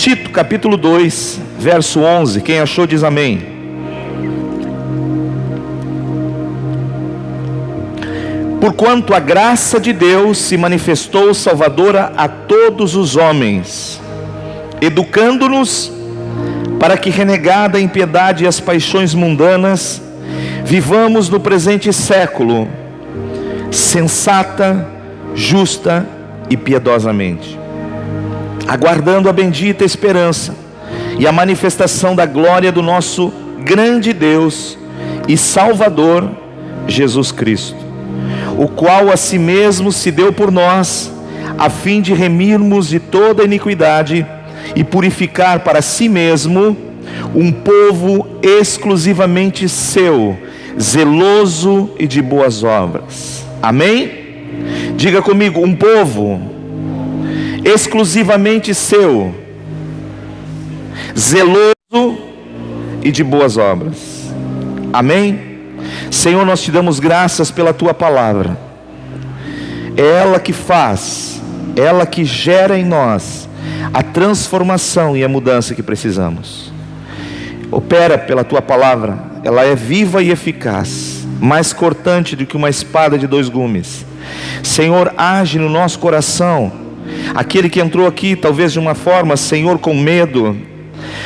Tito capítulo 2, verso 11. Quem achou diz amém. Porquanto a graça de Deus se manifestou salvadora a todos os homens, educando-nos para que, renegada a impiedade e as paixões mundanas, vivamos no presente século sensata, justa e piedosamente, aguardando a bendita esperança e a manifestação da glória do nosso grande Deus e Salvador Jesus Cristo, o qual a si mesmo se deu por nós, a fim de remirmos de toda iniquidade e purificar para si mesmo um povo exclusivamente seu, zeloso e de boas obras. Amém? Diga comigo: um povo exclusivamente seu, zeloso e de boas obras. Amém? Senhor, nós te damos graças pela tua palavra. É ela que faz, ela que gera em nós a transformação e a mudança que precisamos. Opera pela tua palavra, ela é viva e eficaz, mais cortante do que uma espada de dois gumes. Senhor, age no nosso coração. Aquele que entrou aqui talvez de uma forma, Senhor, com medo,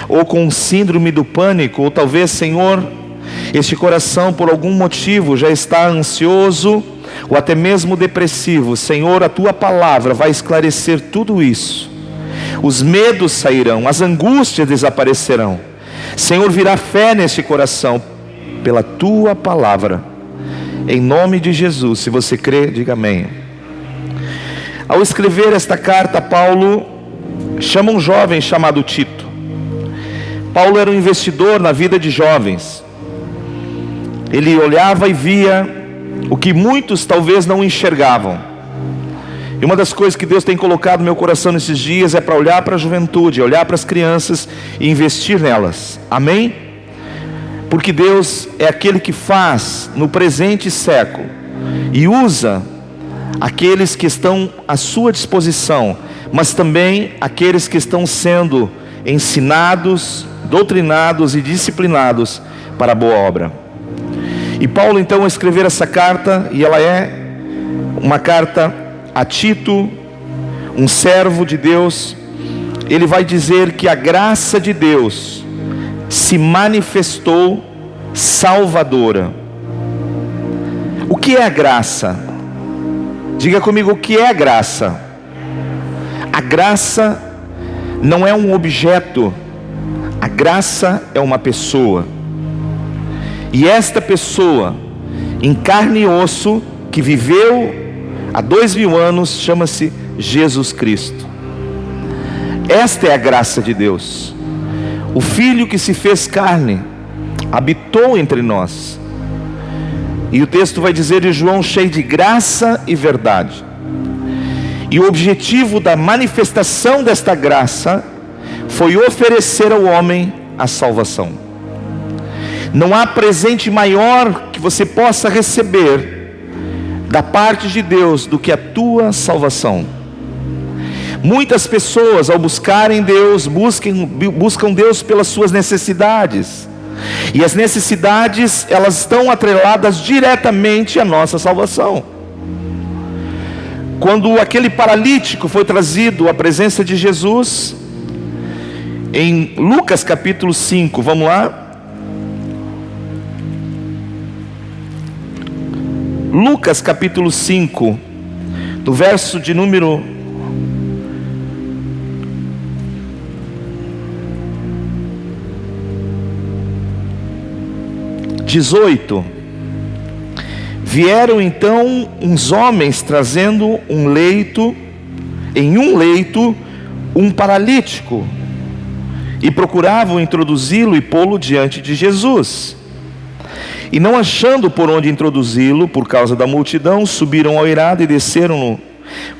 ou com síndrome do pânico, ou talvez, Senhor, este coração por algum motivo já está ansioso, ou até mesmo depressivo. Senhor, a tua palavra vai esclarecer tudo isso. Os medos sairão, as angústias desaparecerão. Senhor, virá fé neste coração pela tua palavra, em nome de Jesus. Se você crê, diga amém. Ao escrever esta carta, Paulo chama um jovem chamado Tito. Paulo era um investidor na vida de jovens. Ele olhava e via o que muitos talvez não enxergavam. E uma das coisas que Deus tem colocado no meu coração nesses dias é para olhar para a juventude, olhar para as crianças e investir nelas. Amém? Porque Deus é aquele que faz no presente século e usa aqueles que estão à sua disposição, mas também aqueles que estão sendo ensinados, doutrinados e disciplinados para a boa obra. E Paulo então, ao escrever essa carta, e ela é uma carta a Tito, um servo de Deus, ele vai dizer que a graça de Deus se manifestou salvadora. O que é a graça? Diga comigo, o que é a graça? A graça não é um objeto, a graça é uma pessoa. E esta pessoa, em carne e osso, que viveu há 2000 anos, chama-se Jesus Cristo. Esta é a graça de Deus. O Filho que se fez carne, habitou entre nós. E o texto vai dizer de João, cheio de graça e verdade. E o objetivo da manifestação desta graça foi oferecer ao homem a salvação. Não há presente maior que você possa receber da parte de Deus do que a tua salvação. Muitas pessoas, ao buscarem Deus, buscam Deus pelas suas necessidades. E as necessidades, elas estão atreladas diretamente à nossa salvação. Quando aquele paralítico foi trazido à presença de Jesus, em Lucas capítulo 5, vamos lá. Lucas capítulo 5, no verso de número 18. Vieram então uns homens trazendo em um leito, um paralítico, e procuravam introduzi-lo e pô-lo diante de Jesus. E não achando por onde introduzi-lo, por causa da multidão, subiram ao eirado e desceram-no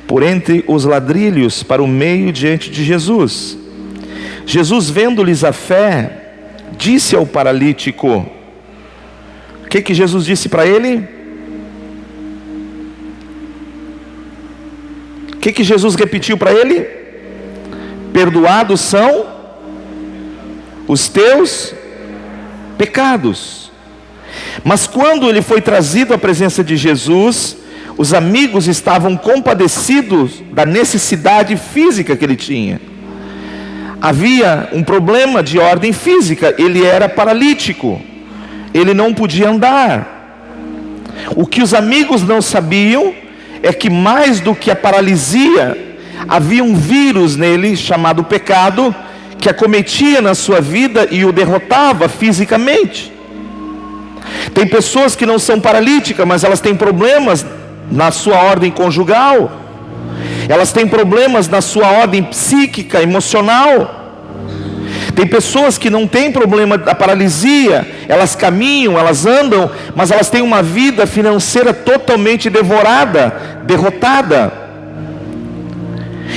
por entre os ladrilhos para o meio diante de Jesus. Jesus, vendo-lhes a fé, disse ao paralítico, o que Jesus disse para ele? O que Jesus repetiu para ele? perdoados são os teus pecados. Mas quando ele foi trazido à presença de Jesus, os amigos estavam compadecidos da necessidade física que ele tinha. Havia um problema de ordem física, ele era paralítico, ele não podia andar. O que os amigos não sabiam é que mais do que a paralisia, havia um vírus nele chamado pecado, que acometia na sua vida e o derrotava fisicamente. Tem pessoas que não são paralíticas, mas elas têm problemas na sua ordem conjugal, elas têm problemas na sua ordem psíquica, emocional. Tem pessoas que não têm problema da paralisia, elas caminham, elas andam, mas elas têm uma vida financeira totalmente devorada, derrotada.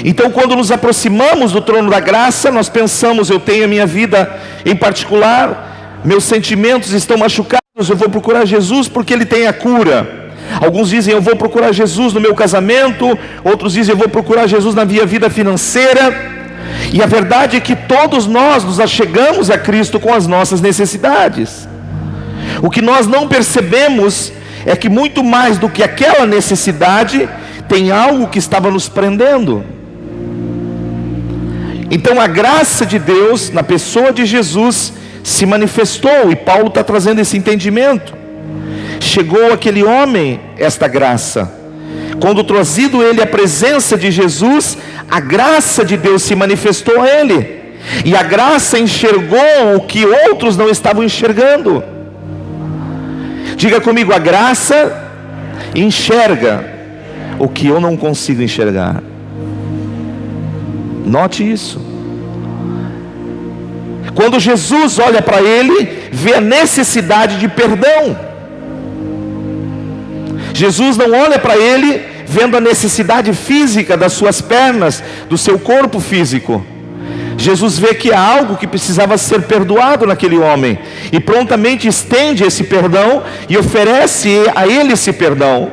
Então, quando nos aproximamos do trono da graça, nós pensamos: eu tenho a minha vida em particular, meus sentimentos estão machucados, eu vou procurar Jesus porque Ele tem a cura. Alguns dizem: eu vou procurar Jesus no meu casamento. Outros dizem: eu vou procurar Jesus na minha vida financeira. E a verdade é que todos nós nos achegamos a Cristo com as nossas necessidades. O que nós não percebemos é que muito mais do que aquela necessidade, tem algo que estava nos prendendo. Então a graça de Deus na pessoa de Jesus se manifestou, e Paulo está trazendo esse entendimento. Chegou aquele homem esta graça. Quando trazido ele à presença de Jesus, a graça de Deus se manifestou a ele, e a graça enxergou o que outros não estavam enxergando. Diga comigo: a graça enxerga o que eu não consigo enxergar. Note isso. Quando Jesus olha para ele, vê a necessidade de perdão. Jesus não olha para ele vendo a necessidade física das suas pernas, do seu corpo físico. Jesus vê que há algo que precisava ser perdoado naquele homem, e prontamente estende esse perdão e oferece a ele esse perdão.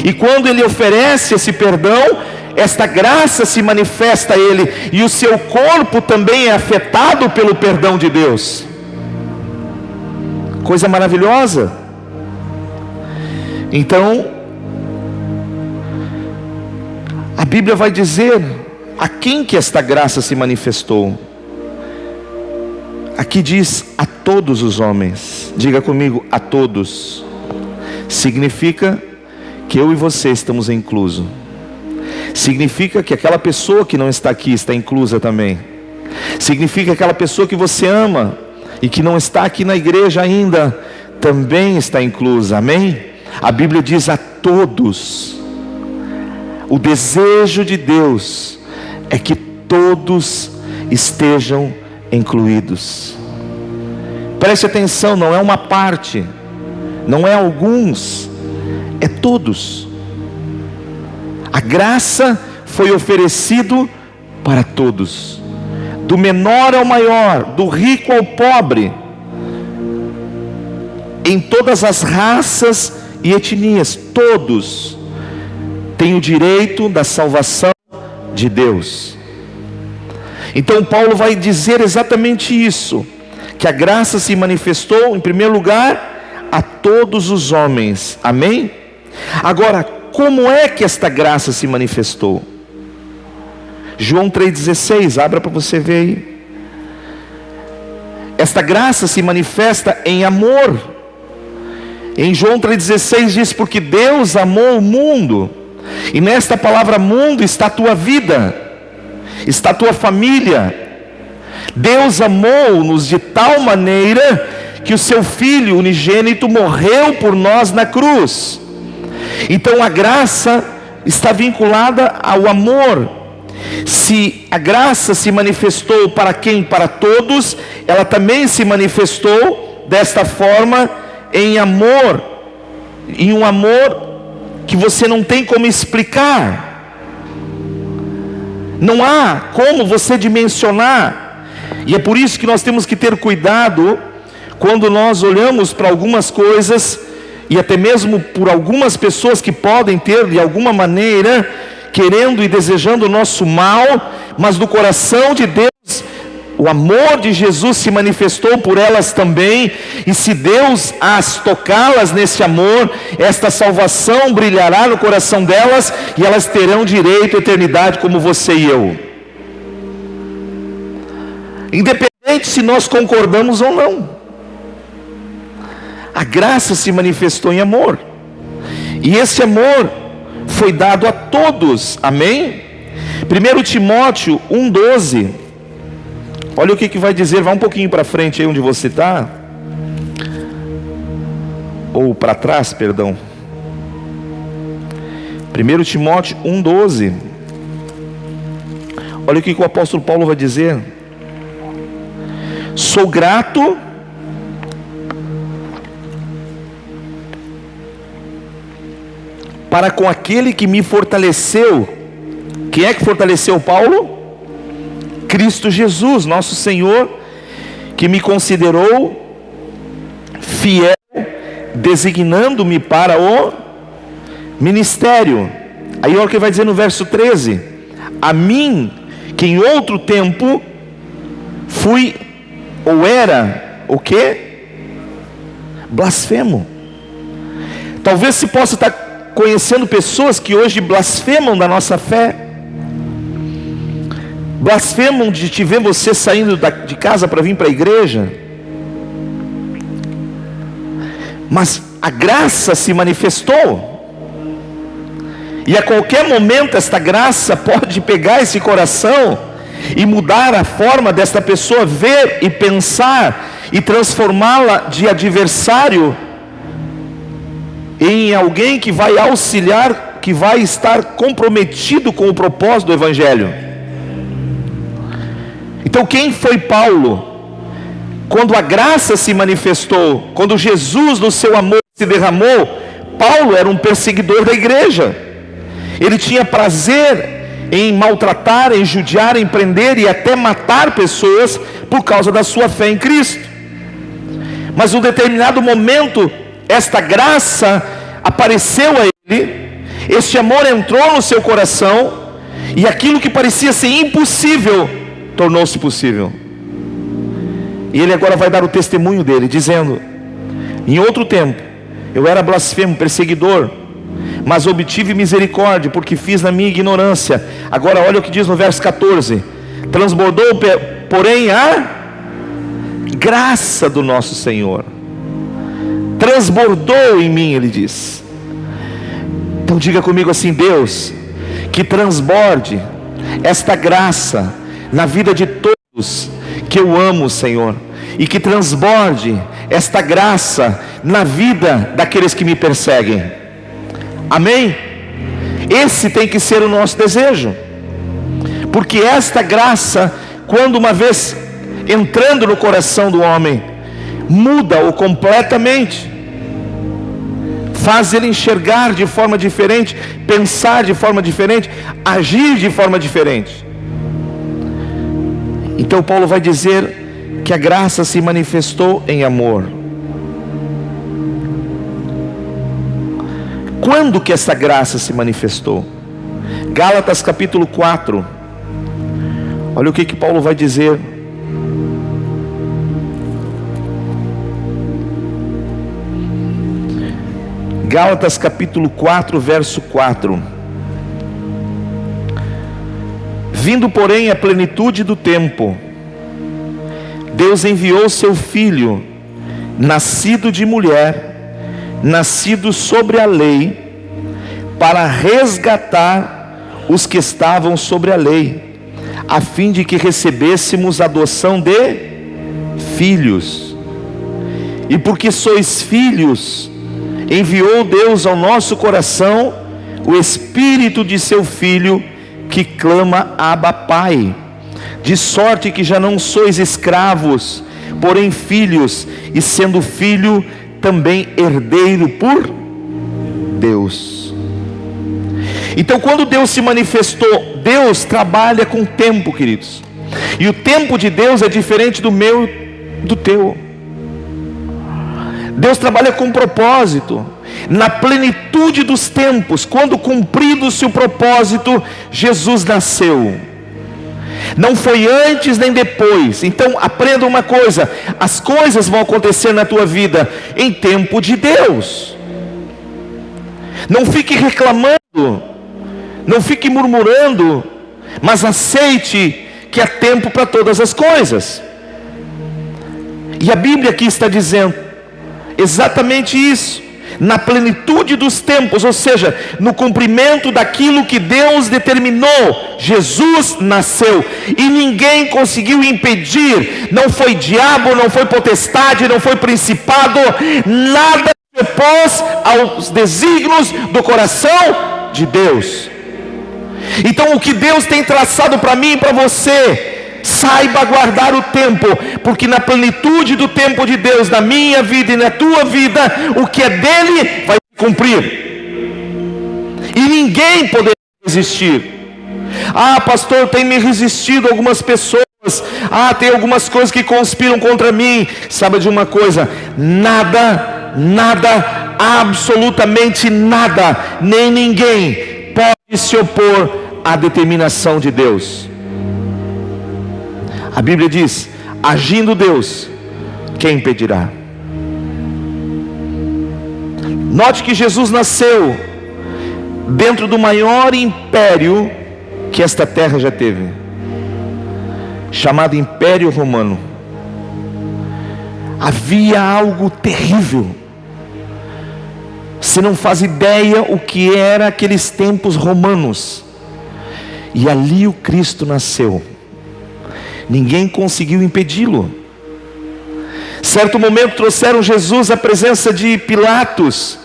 E quando ele oferece esse perdão, esta graça se manifesta a ele, e o seu corpo também é afetado pelo perdão de Deus. Coisa maravilhosa. Então, a Bíblia vai dizer a quem que esta graça se manifestou. Aqui diz: a todos os homens. Diga comigo: a todos. Significa que eu e você estamos inclusos. Significa que aquela pessoa que não está aqui está inclusa também. Significa que aquela pessoa que você ama e que não está aqui na igreja ainda também está inclusa. Amém? A Bíblia diz: a todos. O desejo de Deus é que todos estejam incluídos. Preste atenção, não é uma parte, não é alguns, é todos. A graça foi oferecido para todos, do menor ao maior, do rico ao pobre, em todas as raças e etnias. Todos têm o direito da salvação de Deus. Então Paulo vai dizer exatamente isso, que a graça se manifestou em primeiro lugar a todos os homens. Amém? Agora, como é que esta graça se manifestou? João 3,16, abra para você ver aí. Esta graça se manifesta em amor. Em João 3,16 diz: porque Deus amou o mundo. E nesta palavra mundo está a tua vida, está a tua família. Deus amou-nos de tal maneira que o seu Filho unigênito morreu por nós na cruz. Então a graça está vinculada ao amor. Se a graça se manifestou para quem? Para todos, ela também se manifestou desta forma em amor, em um amor que você não tem como explicar, não há como você dimensionar. E é por isso que nós temos que ter cuidado quando nós olhamos para algumas coisas, e até mesmo por algumas pessoas que podem ter de alguma maneira querendo e desejando o nosso mal, mas no coração de Deus, o amor de Jesus se manifestou por elas também, e se Deus as tocá-las nesse amor, esta salvação brilhará no coração delas, e elas terão direito à eternidade como você e eu. Independente se nós concordamos ou não, a graça se manifestou em amor, e esse amor foi dado a todos, amém? 1 Timóteo 1,12, olha o que vai dizer, vai um pouquinho para frente aí onde você está, ou para trás, perdão. 1 Timóteo 1,12, olha o que o apóstolo Paulo vai dizer: sou grato para com aquele que me fortaleceu. Quem é que fortaleceu Paulo? Cristo Jesus, nosso Senhor, que me considerou fiel, designando-me para o ministério. Aí olha o que vai dizer no verso 13: a mim, que em outro tempo fui ou era o quê? Blasfemo. Talvez se possa estar conhecendo pessoas que hoje blasfemam da nossa fé, blasfemam de te ver você saindo de casa para vir para a igreja, mas a graça se manifestou, e a qualquer momento esta graça pode pegar esse coração e mudar a forma desta pessoa ver e pensar, e transformá-la de adversário em alguém que vai auxiliar, que vai estar comprometido com o propósito do Evangelho. Então quem foi Paulo? Quando a graça se manifestou, quando Jesus no seu amor se derramou, Paulo era um perseguidor da igreja. Ele tinha prazer em maltratar, em judiar, em prender e até matar pessoas por causa da sua fé em Cristo. Mas em um determinado momento, esta graça apareceu a ele, este amor entrou no seu coração, e aquilo que parecia ser impossível tornou-se possível. E ele agora vai dar o testemunho dele, dizendo: em outro tempo eu era blasfemo, perseguidor, mas obtive misericórdia, porque fiz na minha ignorância. Agora olha o que diz no verso 14: transbordou porém a graça do nosso Senhor, transbordou em mim, ele diz. Então diga comigo assim: Deus, que transborde esta graça na vida de todos que eu amo, Senhor, e que transborde esta graça na vida daqueles que me perseguem. Amém? Esse tem que ser o nosso desejo, porque esta graça, quando uma vez entrando no coração do homem, muda-o completamente, faz ele enxergar de forma diferente, pensar de forma diferente, agir de forma diferente. Então Paulo vai dizer que a graça se manifestou em amor. Quando que essa graça se manifestou? Gálatas capítulo 4, olha o que Paulo vai dizer. Gálatas capítulo 4, verso 4: vindo porém a plenitude do tempo, Deus enviou seu Filho, nascido de mulher, nascido sobre a lei, para resgatar os que estavam sobre a lei, a fim de que recebêssemos a adoção de filhos. E porque sois filhos, enviou Deus ao nosso coração o Espírito de seu Filho, que clama: Abba, Pai. De sorte que já não sois escravos, porém filhos, e sendo filho, também herdeiro por Deus. Então quando Deus se manifestou, Deus trabalha com tempo, queridos, e o tempo de Deus é diferente do meu e do teu. Deus trabalha com propósito, na plenitude dos tempos, quando cumprido-se o propósito, Jesus nasceu. Não foi antes nem depois. Então aprenda uma coisa: as coisas vão acontecer na tua vida em tempo de Deus. Não fique reclamando, não fique murmurando, mas aceite que há tempo para todas as coisas. E a Bíblia aqui está dizendo exatamente isso: na plenitude dos tempos, ou seja, no cumprimento daquilo que Deus determinou, Jesus nasceu, e ninguém conseguiu impedir. Não foi diabo, não foi potestade, não foi principado, nada se opôs aos desígnios do coração de Deus. Então o que Deus tem traçado para mim e para você, saiba guardar o tempo, porque na plenitude do tempo de Deus, na minha vida e na tua vida, o que é dele vai cumprir, e ninguém poderá resistir. Ah, pastor, tem me resistido algumas pessoas, tem algumas coisas que conspiram contra mim. Sabe de uma coisa? Nada, absolutamente nada, nem ninguém pode se opor à determinação de Deus. A Bíblia diz: agindo Deus, quem impedirá? Note que Jesus nasceu dentro do maior império que esta terra já teve, chamado Império Romano. Havia algo terrível. Você não faz ideia o que era aqueles tempos romanos. E ali o Cristo nasceu. Ninguém conseguiu impedi-lo. Certo momento trouxeram Jesus à presença de Pilatos.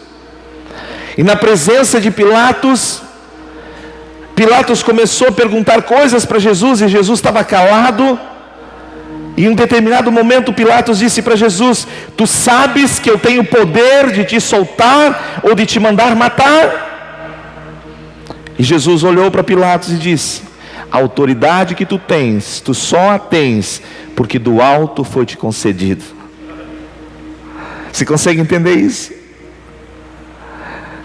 E na presença de Pilatos, Pilatos começou a perguntar coisas para Jesus, e Jesus estava calado. E em um determinado momento Pilatos disse para Jesus: tu sabes que eu tenho poder de te soltar ou de te mandar matar? E Jesus olhou para Pilatos e disse: a autoridade que tu tens, tu só a tens porque do alto foi te concedido. Você consegue entender isso?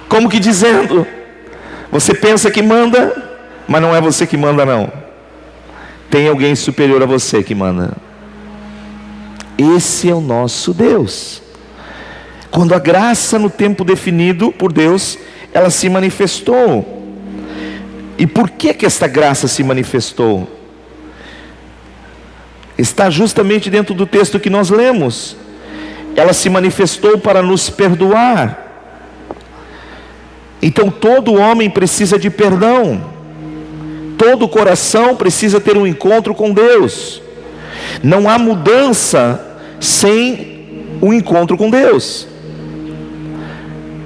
Como que dizendo: você pensa que manda, mas não é você que manda, não. Tem alguém superior a você que manda. Esse é o nosso Deus. Quando a graça no tempo definido por Deus, ela se manifestou. E por que esta graça se manifestou? Está justamente dentro do texto que nós lemos. Ela se manifestou para nos perdoar. Então todo homem precisa de perdão. Todo coração precisa ter um encontro com Deus. Não há mudança sem o encontro com Deus.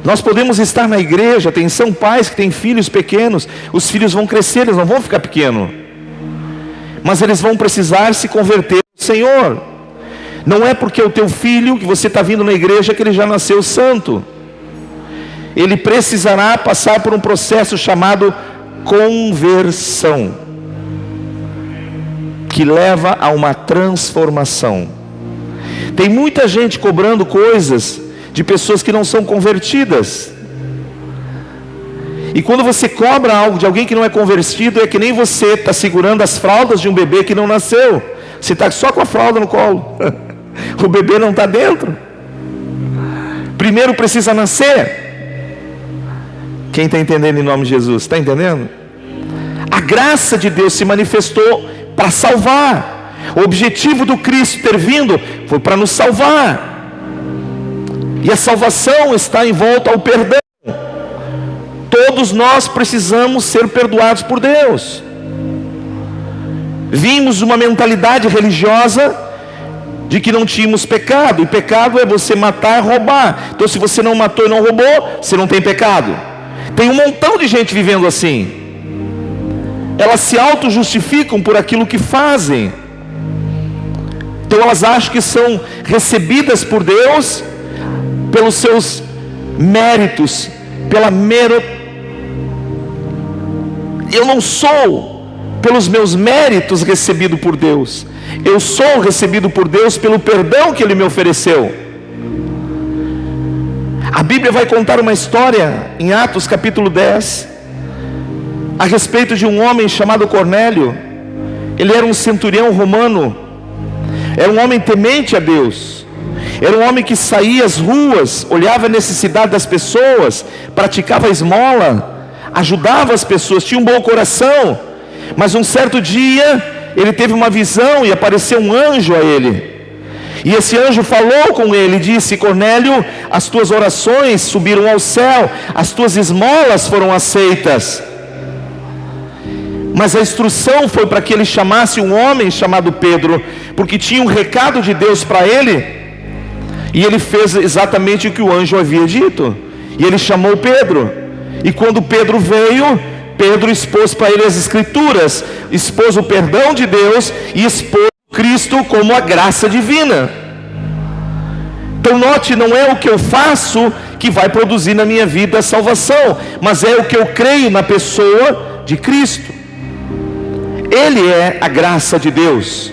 Nós podemos estar na igreja, atenção pais que têm filhos pequenos, os filhos vão crescer, eles não vão ficar pequenos, mas eles vão precisar se converter ao Senhor. Não é porque o teu filho, que você está vindo na igreja, que ele já nasceu santo. Ele precisará passar por um processo chamado conversão, que leva a uma transformação. Tem muita gente cobrando coisas de pessoas que não são convertidas. E quando você cobra algo de alguém que não é convertido, é que nem você está segurando as fraldas de um bebê que não nasceu. Você está só com a fralda no colo. O bebê não está dentro. Primeiro precisa nascer. Quem está entendendo em nome de Jesus? Está entendendo? A graça de Deus se manifestou para salvar. O objetivo do Cristo ter vindo foi para nos salvar. E a salvação está em volta ao perdão. Todos nós precisamos ser perdoados por Deus. Vimos de uma mentalidade religiosa de que não tínhamos pecado. E pecado é você matar e roubar. Então se você não matou e não roubou, você não tem pecado. Tem um montão de gente vivendo assim. Elas se auto-justificam por aquilo que fazem. Então elas acham que são recebidas por Deus pelos seus méritos, eu não sou pelos meus méritos recebido por Deus. Eu sou recebido por Deus pelo perdão que Ele me ofereceu. A Bíblia vai contar uma história em Atos capítulo 10 a respeito de um homem chamado Cornélio. Ele era um centurião romano, era um homem temente a Deus, era um homem que saía às ruas, olhava a necessidade das pessoas, praticava a esmola, ajudava as pessoas, tinha um bom coração. Mas um certo dia ele teve uma visão e apareceu um anjo a ele. E esse anjo falou com ele e disse: Cornélio, as tuas orações subiram ao céu, as tuas esmolas foram aceitas. Mas a instrução foi para que ele chamasse um homem chamado Pedro, porque tinha um recado de Deus para ele. E ele fez exatamente o que o anjo havia dito. E ele chamou Pedro. E quando Pedro veio, Pedro expôs para ele as escrituras, expôs o perdão de Deus e expôs Cristo como a graça divina. Então note, não é o que eu faço que vai produzir na minha vida a salvação, mas é o que eu creio na pessoa de Cristo. Ele é a graça de Deus.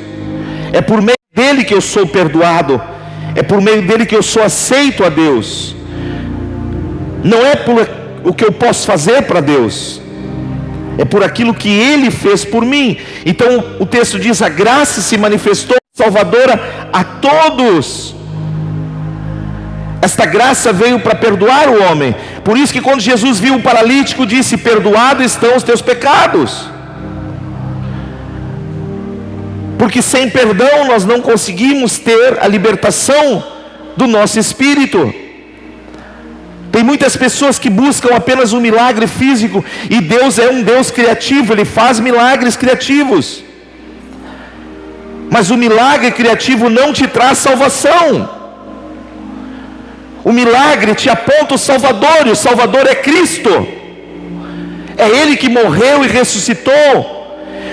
É por meio dele que eu sou perdoado, é por meio dele que eu sou aceito a Deus. Não é por o que eu posso fazer para Deus, é por aquilo que ele fez por mim. Então o texto diz: a graça se manifestou salvadora a todos. Esta graça veio para perdoar o homem. Por isso que quando Jesus viu o paralítico, disse: perdoados estão os teus pecados. Porque sem perdão nós não conseguimos ter a libertação do nosso espírito. Tem muitas pessoas que buscam apenas um milagre físico, e Deus é um Deus criativo, Ele faz milagres criativos. Mas o milagre criativo não te traz salvação. O milagre te aponta o Salvador, e o Salvador é Cristo. É Ele que morreu e ressuscitou.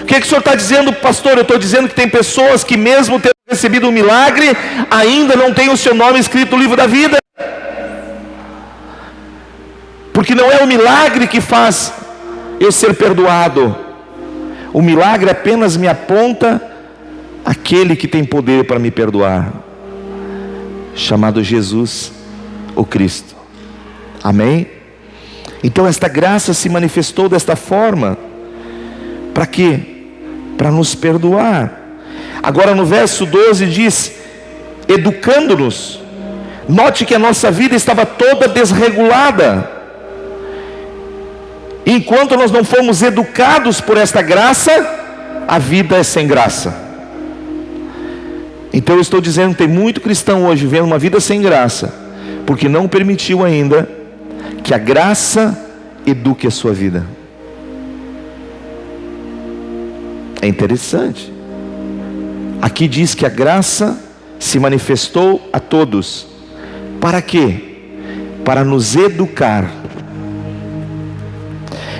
O que o senhor está dizendo, pastor? Eu estou dizendo que tem pessoas que mesmo tendo recebido um milagre, ainda não tem o seu nome escrito no livro da vida. Porque não é o milagre que faz eu ser perdoado. O milagre apenas me aponta aquele que tem poder para me perdoar, chamado Jesus, o Cristo. Amém? Então esta graça se manifestou desta forma. Para quê? Para nos perdoar. Agora no verso 12 diz: educando-nos. Note que a nossa vida estava toda desregulada. Enquanto nós não fomos educados por esta graça, a vida é sem graça. Então eu estou dizendo que tem muito cristão hoje vivendo uma vida sem graça, porque não permitiu ainda que a graça eduque a sua vida. É interessante. Aqui diz que a graça se manifestou a todos. Para quê? Para nos educar.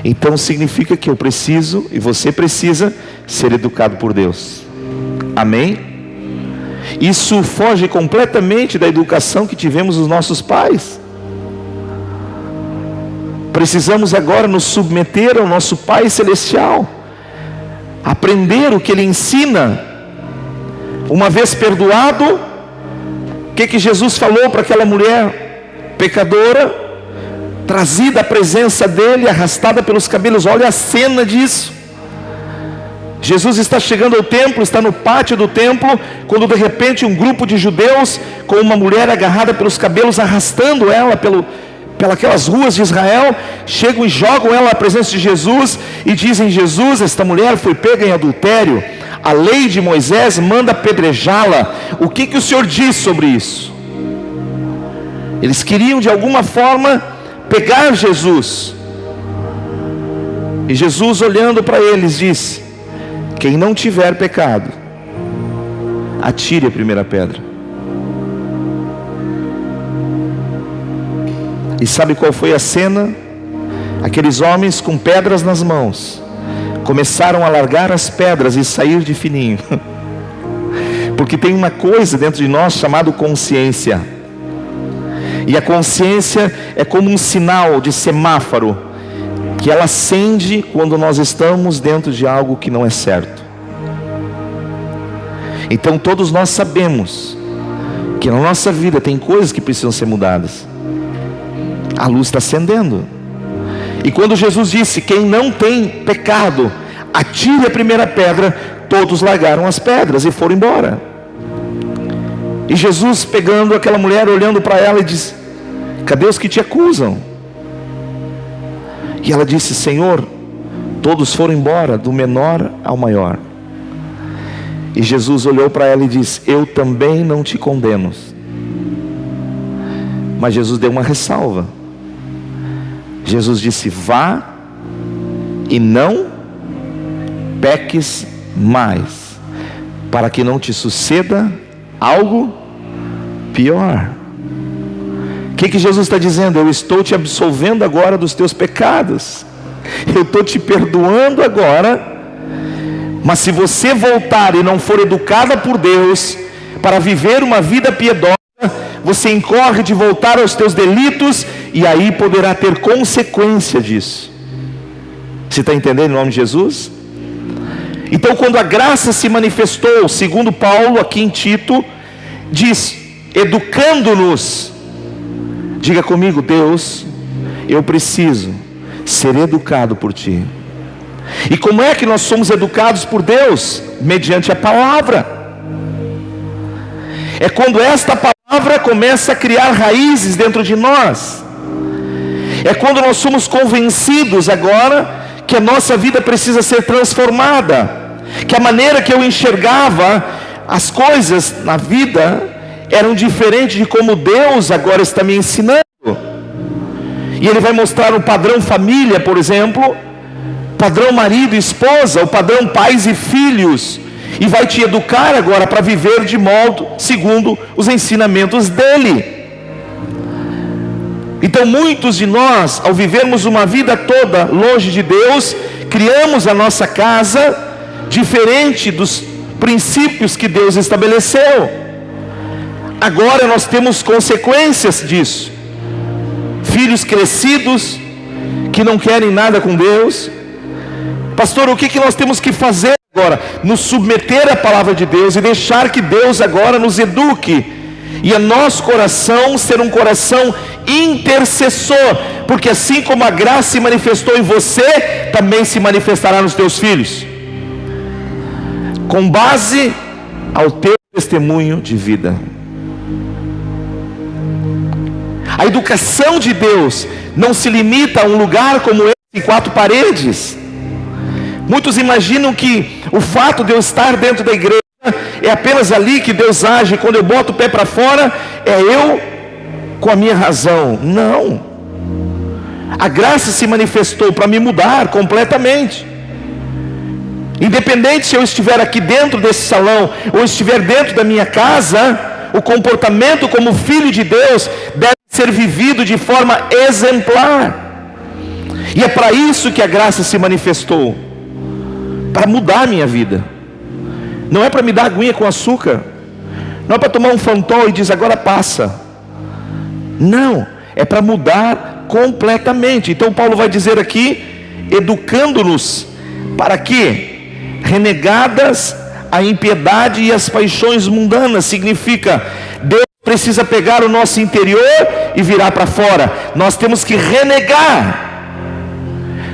Então significa que eu preciso, e você precisa, ser educado por Deus. Amém? Isso foge completamente da educação que tivemos os nossos pais. Precisamos agora nos submeter ao nosso Pai Celestial, aprender o que Ele ensina. Uma vez perdoado, o que Jesus falou para aquela mulher pecadora, trazida à presença dele, arrastada pelos cabelos? Olha a cena disso. Jesus está chegando ao templo, está no pátio do templo, quando de repente um grupo de judeus, com uma mulher agarrada pelos cabelos, arrastando ela pelas ruas de Israel, chegam e jogam ela à presença de Jesus, e dizem: Jesus, esta mulher foi pega em adultério, a lei de Moisés manda apedrejá-la. O que o Senhor diz sobre isso? Eles queriam de alguma forma pegar Jesus, e Jesus, olhando para eles, disse: quem não tiver pecado, atire a primeira pedra. E sabe qual foi a cena? Aqueles homens com pedras nas mãos começaram a largar as pedras e sair de fininho. Porque tem uma coisa dentro de nós chamada consciência. E a consciência é como um sinal de semáforo, que ela acende quando nós estamos dentro de algo que não é certo. Então todos nós sabemos que na nossa vida tem coisas que precisam ser mudadas. A luz está acendendo. E quando Jesus disse: quem não tem pecado, atire a primeira pedra, todos largaram as pedras e foram embora. E Jesus, pegando aquela mulher, olhando para ela, e disse: cadê os que te acusam? E ela disse: Senhor, todos foram embora, do menor ao maior. E Jesus olhou para ela e disse: eu também não te condeno. Mas Jesus deu uma ressalva. Jesus disse: vá e não peques mais, para que não te suceda algo pior. O que Jesus está dizendo? Eu estou te absolvendo agora dos teus pecados, eu estou te perdoando agora. Mas se você voltar e não for educada por Deus para viver uma vida piedosa, você incorre de voltar aos teus delitos, e aí poderá ter consequência disso. Você está entendendo em nome de Jesus? Então, quando a graça se manifestou, segundo Paulo aqui em Tito, diz: educando-nos. Diga comigo: Deus, eu preciso ser educado por Ti. E como é que nós somos educados por Deus? Mediante a palavra. É quando esta palavra começa a criar raízes dentro de nós. É quando nós somos convencidos agora que a nossa vida precisa ser transformada, que a maneira que eu enxergava as coisas na vida eram diferentes de como Deus agora está me ensinando. E Ele vai mostrar o padrão família, por exemplo, padrão marido e esposa, o padrão pais e filhos, e vai te educar agora para viver de modo segundo os ensinamentos dele. Então muitos de nós, ao vivermos uma vida toda longe de Deus, criamos a nossa casa diferente dos princípios que Deus estabeleceu. Agora nós temos consequências disso. Filhos crescidos que não querem nada com Deus. Pastor, o que nós temos que fazer agora? Nos submeter à palavra de Deus e deixar que Deus agora nos eduque, e a nosso coração ser um coração intercessor, porque assim como a graça se manifestou em você, também se manifestará nos teus filhos, com base ao teu testemunho de vida. A educação de Deus não se limita a um lugar como esse, em 4 paredes. Muitos imaginam que o fato de eu estar dentro da igreja é apenas ali que Deus age. Quando eu boto o pé para fora, é eu com a minha razão. Não. A graça se manifestou para me mudar completamente. Independente se eu estiver aqui dentro desse salão ou estiver dentro da minha casa, o comportamento como filho de Deus deve ser vivido de forma exemplar. E é para isso que a graça se manifestou, para mudar a minha vida. Não é para me dar aguinha com açúcar, não é para tomar um Fantol e dizer agora passa. Não, é para mudar completamente. Então Paulo vai dizer aqui: educando-nos para que, renegadas a impiedade e as paixões mundanas. Significa, Deus precisa pegar o nosso interior e virar para fora. Nós temos que renegar,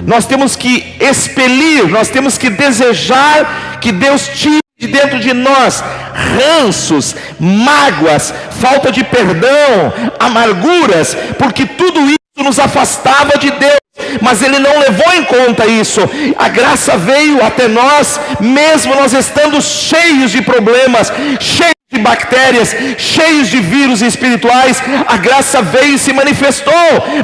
nós temos que expelir, nós temos que desejar que Deus tire de dentro de nós ranços, mágoas, falta de perdão, amarguras, porque tudo isso nos afastava de Deus. Mas Ele não levou em conta isso. A graça veio até nós, mesmo nós estando cheios de problemas, cheios de bactérias, cheios de vírus espirituais. A graça veio e se manifestou.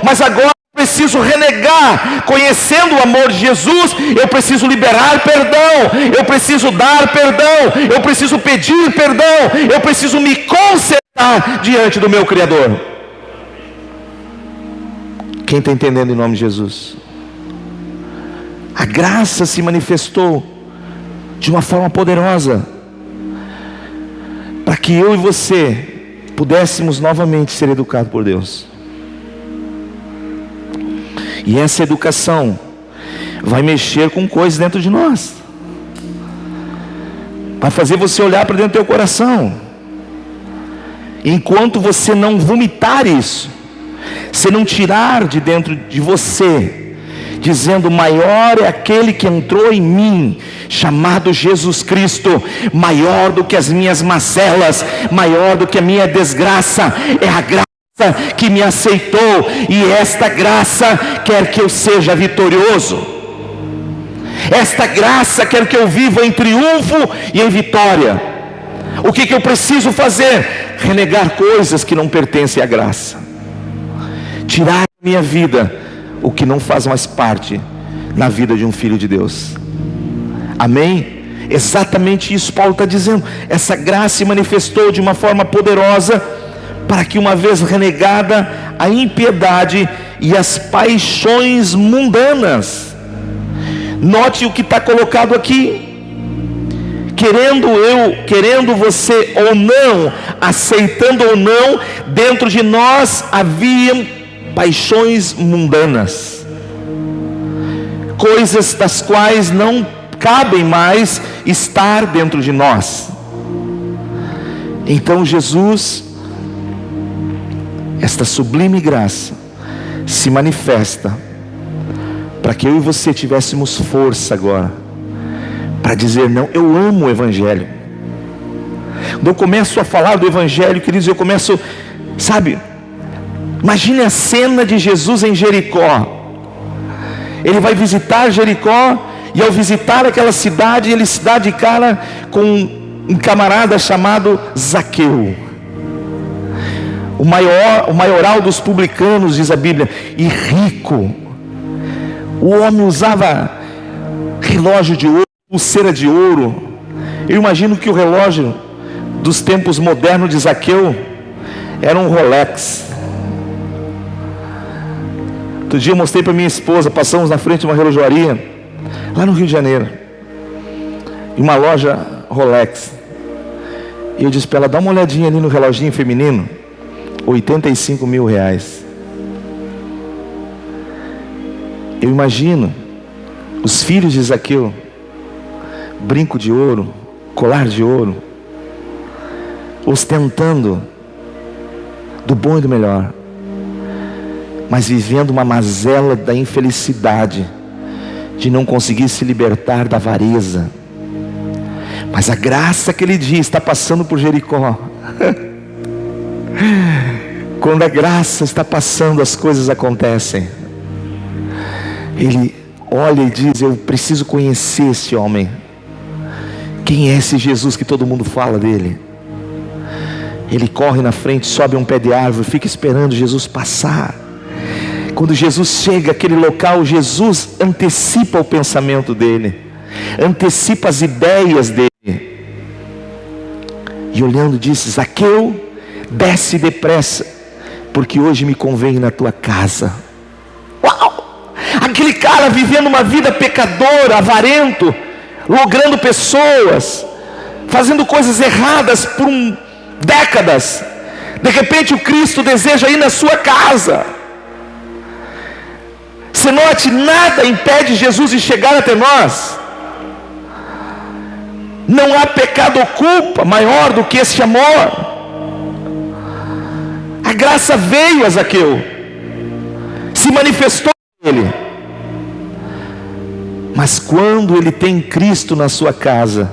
Mas agora eu preciso renegar. Conhecendo o amor de Jesus, eu preciso liberar perdão, eu preciso dar perdão, eu preciso pedir perdão, eu preciso me consertar diante do meu Criador. Quem está entendendo em nome de Jesus? A graça se manifestou de uma forma poderosa, para que eu e você pudéssemos novamente ser educados por Deus. E essa educação vai mexer com coisas dentro de nós, vai fazer você olhar para dentro do teu coração. Enquanto você não vomitar isso, se não tirar de dentro de você, dizendo: maior é aquele que entrou em mim, chamado Jesus Cristo, maior do que as minhas mazelas, maior do que a minha desgraça, é a graça que me aceitou, e esta graça quer que eu seja vitorioso, esta graça quer que eu viva em triunfo e em vitória. O que eu preciso fazer? Renegar coisas que não pertencem à graça, tirar da minha vida o que não faz mais parte na vida de um filho de Deus. Amém? Exatamente isso Paulo está dizendo. Essa graça se manifestou de uma forma poderosa, para que, uma vez renegada a impiedade e as paixões mundanas, note o que está colocado aqui: querendo você ou não, aceitando ou não, dentro de nós haviam paixões mundanas, coisas das quais não cabem mais estar dentro de nós. Então Jesus, esta sublime graça se manifesta para que eu e você tivéssemos força agora para dizer: não, eu amo o Evangelho. Quando eu começo a falar do Evangelho, queridos, eu começo, sabe, imagine a cena de Jesus em Jericó. Ele vai visitar Jericó, e ao visitar aquela cidade, ele se dá de cara com um camarada chamado Zaqueu, o maioral dos publicanos, diz a Bíblia, e rico. O homem usava relógio de ouro, pulseira de ouro. Eu imagino que o relógio dos tempos modernos de Zaqueu era um Rolex. Outro dia eu mostrei para minha esposa, passamos na frente de uma relojoaria lá no Rio de Janeiro, em uma loja Rolex, e eu disse para ela: dá uma olhadinha ali no reloginho feminino, 85 mil reais. Eu imagino os filhos de Zaqueu, brinco de ouro, colar de ouro, ostentando do bom e do melhor, mas vivendo uma mazela da infelicidade, de não conseguir se libertar da avareza. Mas a graça que ele diz está passando por Jericó. Quando a graça está passando, as coisas acontecem. Ele olha e diz: eu preciso conhecer esse homem. Quem é esse Jesus que todo mundo fala dele? Ele corre na frente, sobe um pé de árvore, fica esperando Jesus passar. Quando Jesus chega àquele local, Jesus antecipa o pensamento dele, antecipa as ideias dele, e olhando disse: Zaqueu, desce depressa, porque hoje me convém ir na tua casa. Uau! Aquele cara vivendo uma vida pecadora, avarento, logrando pessoas, fazendo coisas erradas por décadas. De repente o Cristo deseja ir na sua casa. Você note, nada impede Jesus de chegar até nós. Não há pecado ou culpa maior do que esse amor. A graça veio a Zaqueu, se manifestou nele. Mas quando ele tem Cristo na sua casa,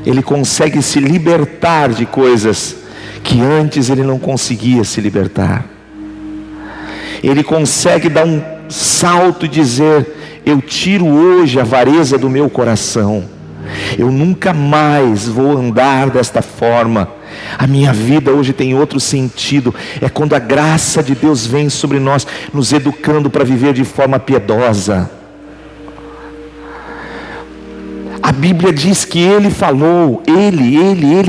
ele consegue se libertar de coisas que antes ele não conseguia se libertar. Ele consegue dar um salto e dizer: eu tiro hoje a avareza do meu coração, eu nunca mais vou andar desta forma. A minha vida hoje tem outro sentido. É quando a graça de Deus vem sobre nós, nos educando para viver de forma piedosa. A Bíblia diz que ele falou,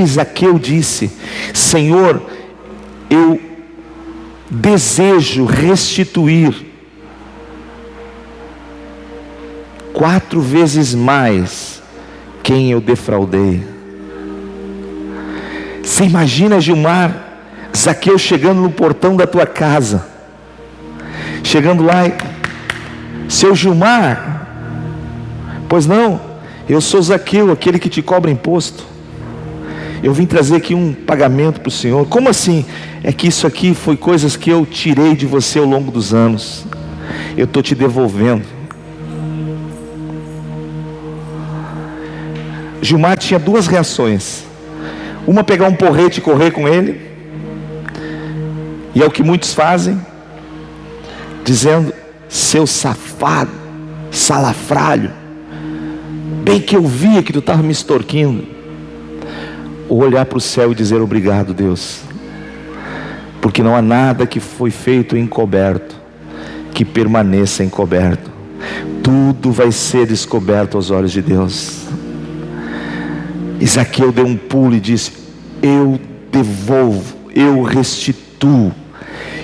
Zaqueu disse: Senhor, eu desejo restituir 4 vezes mais quem eu defraudei. Você imagina, Gilmar, Zaqueu chegando no portão da tua casa, chegando lá e: seu Gilmar, pois não, eu sou Zaqueu, aquele que te cobra imposto. Eu vim trazer aqui um pagamento para o Senhor. Como assim? É que isso aqui foi coisas que eu tirei de você ao longo dos anos. Eu estou te devolvendo. Gilmar tinha duas reações. Uma, pegar um porrete e correr com ele. E é o que muitos fazem, dizendo: seu safado, salafrário, bem que eu via que tu estava me extorquindo. Ou olhar para o céu e dizer: obrigado, Deus, porque não há nada que foi feito encoberto que permaneça encoberto. Tudo vai ser descoberto aos olhos de Deus. E Zaqueu deu um pulo e disse: eu devolvo, eu restituo.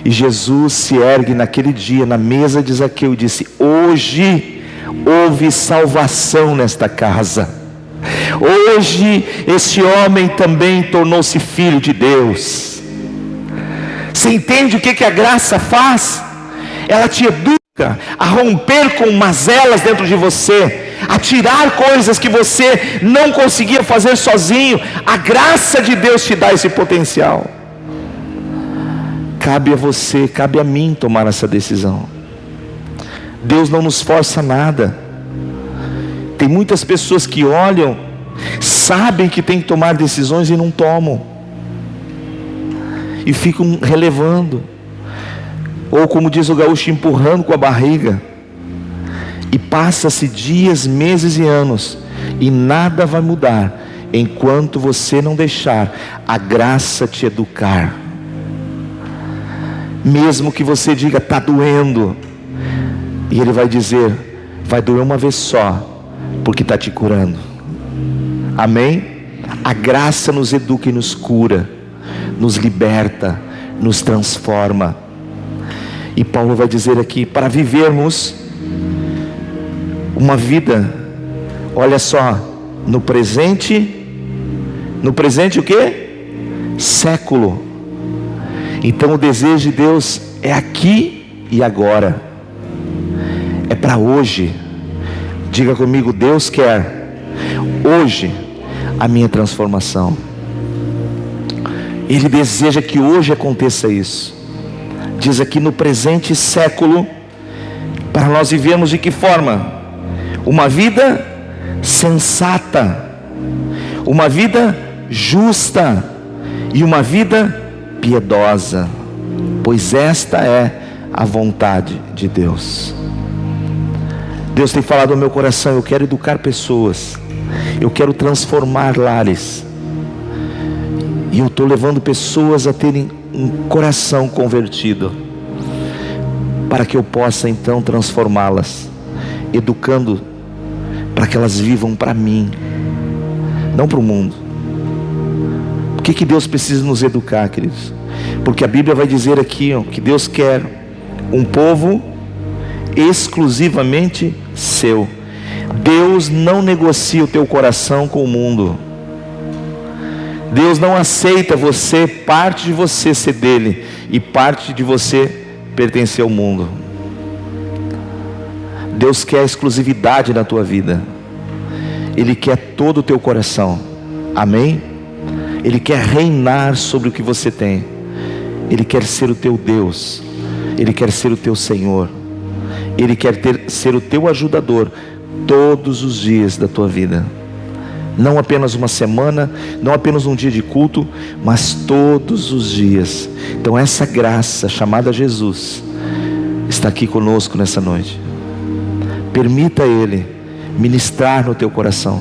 E Jesus se ergue naquele dia na mesa de Zaqueu e disse: hoje houve salvação nesta casa. Hoje este homem também tornou-se filho de Deus. Você entende o que a graça faz? Ela te educa a romper com mazelas dentro de você, a tirar coisas que você não conseguia fazer sozinho. A graça de Deus te dá esse potencial. Cabe a você, cabe a mim tomar essa decisão. Deus não nos força nada. Tem muitas pessoas que olham, sabem que tem que tomar decisões e não tomam, e ficam relevando, ou como diz o gaúcho, empurrando com a barriga. E passa-se dias, meses e anos, e nada vai mudar enquanto você não deixar a graça te educar. Mesmo que você diga: está doendo, e Ele vai dizer: vai doer uma vez só, porque está te curando. Amém? A graça nos educa e nos cura, nos liberta, nos transforma. E Paulo vai dizer aqui, para vivermos uma vida, olha só, no presente o quê? Século. Então o desejo de Deus é aqui e agora, é para hoje. Diga comigo: Deus quer hoje a minha transformação. Ele deseja que hoje aconteça isso. Diz aqui no presente século, para nós vivermos de que forma? Uma vida sensata, uma vida justa e uma vida piedosa, pois esta é a vontade de Deus. Deus tem falado ao meu coração: eu quero educar pessoas, eu quero transformar lares, e eu estou levando pessoas a terem um coração convertido, para que eu possa então transformá-las, educando para que elas vivam para mim, não para o mundo. Por que Deus precisa nos educar, queridos? Porque a Bíblia vai dizer aqui, que Deus quer um povo exclusivamente seu. Deus não negocia o teu coração com o mundo. Deus não aceita você, parte de você ser dele e parte de você pertencer ao mundo. Deus quer exclusividade na tua vida. Ele quer todo o teu coração. Amém? Ele quer reinar sobre o que você tem. Ele quer ser o teu Deus. Ele quer ser o teu Senhor. Ele quer ser o teu ajudador todos os dias da tua vida. Não apenas uma semana, não apenas um dia de culto, mas todos os dias. Então essa graça chamada Jesus está aqui conosco nessa noite. Permita Ele ministrar no teu coração.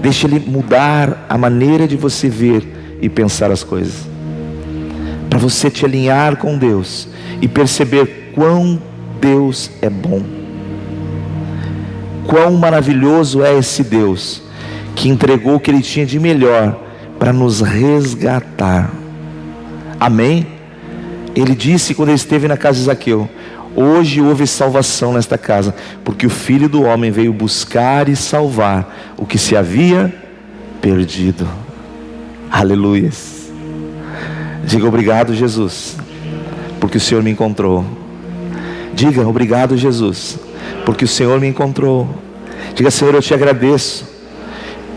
Deixa Ele mudar a maneira de você ver e pensar as coisas, para você te alinhar com Deus e perceber quão Deus é bom, quão maravilhoso é esse Deus que entregou o que Ele tinha de melhor para nos resgatar. Amém? Ele disse quando Ele esteve na casa de Zaqueu: hoje houve salvação nesta casa, porque o Filho do Homem veio buscar e salvar o que se havia perdido. Aleluias. Diga: obrigado, Jesus, porque o Senhor me encontrou. Diga: obrigado, Jesus, porque o Senhor me encontrou. Diga: Senhor, eu te agradeço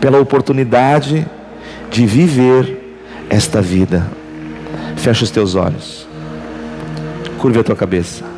pela oportunidade de viver esta vida. Fecha os teus olhos, curva a tua cabeça.